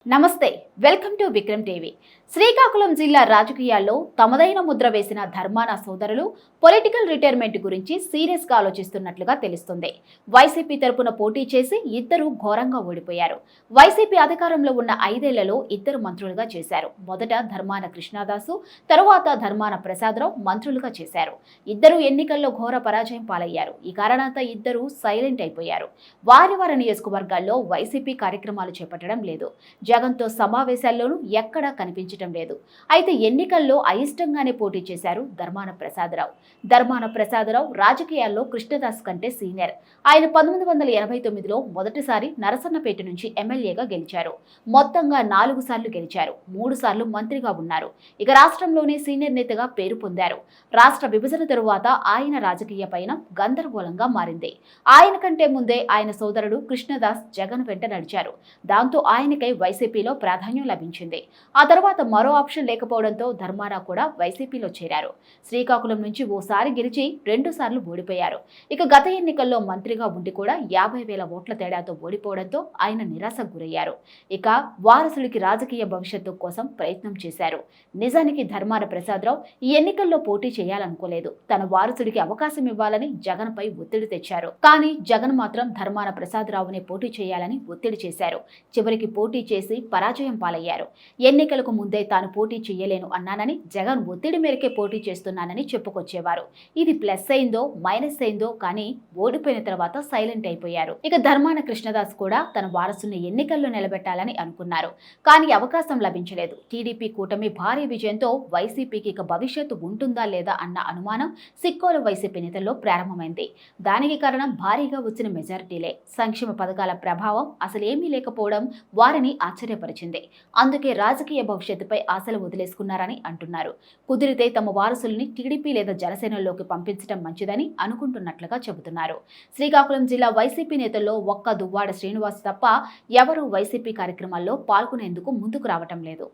నమస్తే, welcome to Vikram TV. Srikakulam జిల్లా రాజకీయాల్లో తమదైన ముద్ర వేసిన ధర్మాన సోదరులు పొలిటికల్ రిటైర్మెంట్ గురించి సీరియస్ గా ఆలోచిస్తున్నట్లుగా తెలుస్తుంది. వైసీపీ తరపున పోటీ చేసి ఇద్దరు ఘోరంగా ఓడిపోయారు. వైసీపీ అధికారంలో ఉన్న 5 ఏళ్లలో ఇద్దరు మంత్రులుగా చేశారు. మొదట ధర్మాన కృష్ణదాసు, తరువాత ధర్మాన ప్రసాదరావు మంత్రులుగా చేశారు. ఇద్దరు ఎన్నికల్లో ఘోర పరాజయం పాలయ్యారు. ఈ కారణంతో ఇద్దరు సైలెంట్ అయిపోయారు. వారి నియోజకవర్గాల్లో వైసీపీ కార్యక్రమాలు చేపట్టడం లేదు. జగన్తో సమావేశాల్లోనూ ఎక్కడా కనిపించడం లేదు. అయితే ఎన్నికల్లో అయిష్టంగానే పోటీ చేశారు ధర్మాన ప్రసాదరావు రాజకీయాల్లో కృష్ణదాస్ కంటే సీనియర్. ఆయన 1989లో మొదటిసారి నరసన్నపేట నుంచి ఎమ్మెల్యేగా గెలిచారు. మొత్తంగా 4 సార్లు గెలిచారు. 3 సార్లు మంత్రిగా ఉన్నారు. ఇక రాష్ట్రంలోనే సీనియర్ నేతగా పేరు పొందారు. రాష్ట్ర విభజన తరువాత ఆయన రాజకీయ పైన గందరగోళంగా మారింది. ఆయన కంటే ముందే ఆయన సోదరుడు కృష్ణదాస్ జగన్ వెంట నడిచారు. దాంతో ఆయనకై వైసీపీలో ప్రాధాన్యం లభించింది. ఆ తర్వాత మరో ఆప్షన్ లేకపోవడంతో ధర్మాన కూడా వైసీపీలో చేరారు. శ్రీకాకుళం నుంచి ఓసారి గెలిచి 2 సార్లు ఓడిపోయారు. ఇక గత ఎన్నికల్లో మంత్రిగా ఉండి కూడా 50,000 ఓట్ల తేడాతో ఓడిపోవడంతో ఆయన నిరాశకు గురయ్యారు. ఇక వారసుడికి రాజకీయ భవిష్యత్తు కోసం ప్రయత్నం చేశారు. నిజానికి ధర్మాన ప్రసాదరావు ఈ ఎన్నికల్లో పోటీ చేయాలనుకోలేదు. తన వారసుడికి అవకాశం ఇవ్వాలని జగన్ పై ఒత్తిడి తెచ్చారు. కానీ జగన్ మాత్రం ధర్మాన ప్రసాదరావునే పోటీ చేయాలని ఒత్తిడి చేశారు. చివరికి పోటీ చేసి పరాజయం పాలయ్యారు. ఎన్నికలకు ముందే తాను పోటీ చేయలేను అన్నానని, జగన్ ఒత్తిడి మేరకే పోటీ చేస్తున్నానని చెప్పుకొచ్చేవారు. ఇది ప్లస్ అయిందో మైనస్ అయిందో కానీ ఓడిపోయిన తర్వాత సైలెంట్ అయిపోయారు. ఇక ధర్మాన కృష్ణదాస్ కూడా తన వారసుని ఎన్నికల్లో నిలబెట్టాలని అనుకున్నారు. కానీ అవకాశం లభించలేదు. టీడీపీ కూటమి భారీ విజయంతో వైసీపీకి ఇక భవిష్యత్తు ఉంటుందా లేదా అన్న అనుమానం సిక్కోలు వైసీపీ నేతల్లో ప్రారంభమైంది. దానికి కారణం భారీగా వచ్చిన మెజారిటీలే. సంక్షేమ పథకాల ప్రభావం అసలేమీ లేకపోవడం వారిని ఆశ్చర్యపరిచింది. అందుకే రాజకీయ భవిష్యత్తుపై ఆశలు వదిలేసుకున్నారని అంటున్నారు. కుదిరితే తమ వారసుల్ని టీడీపీ లేదా జనసేనలోకి పంపించడం మంచిదని అనుకుంటున్నట్లుగా చెబుతున్నారు. శ్రీకాకుళం జిల్లా వైసీపీ నేతల్లో ఒక్క దువ్వాడ శ్రీనివాస్ తప్ప ఎవరూ వైసీపీ కార్యక్రమాల్లో పాల్గొనేందుకు ముందుకు రావటం లేదు.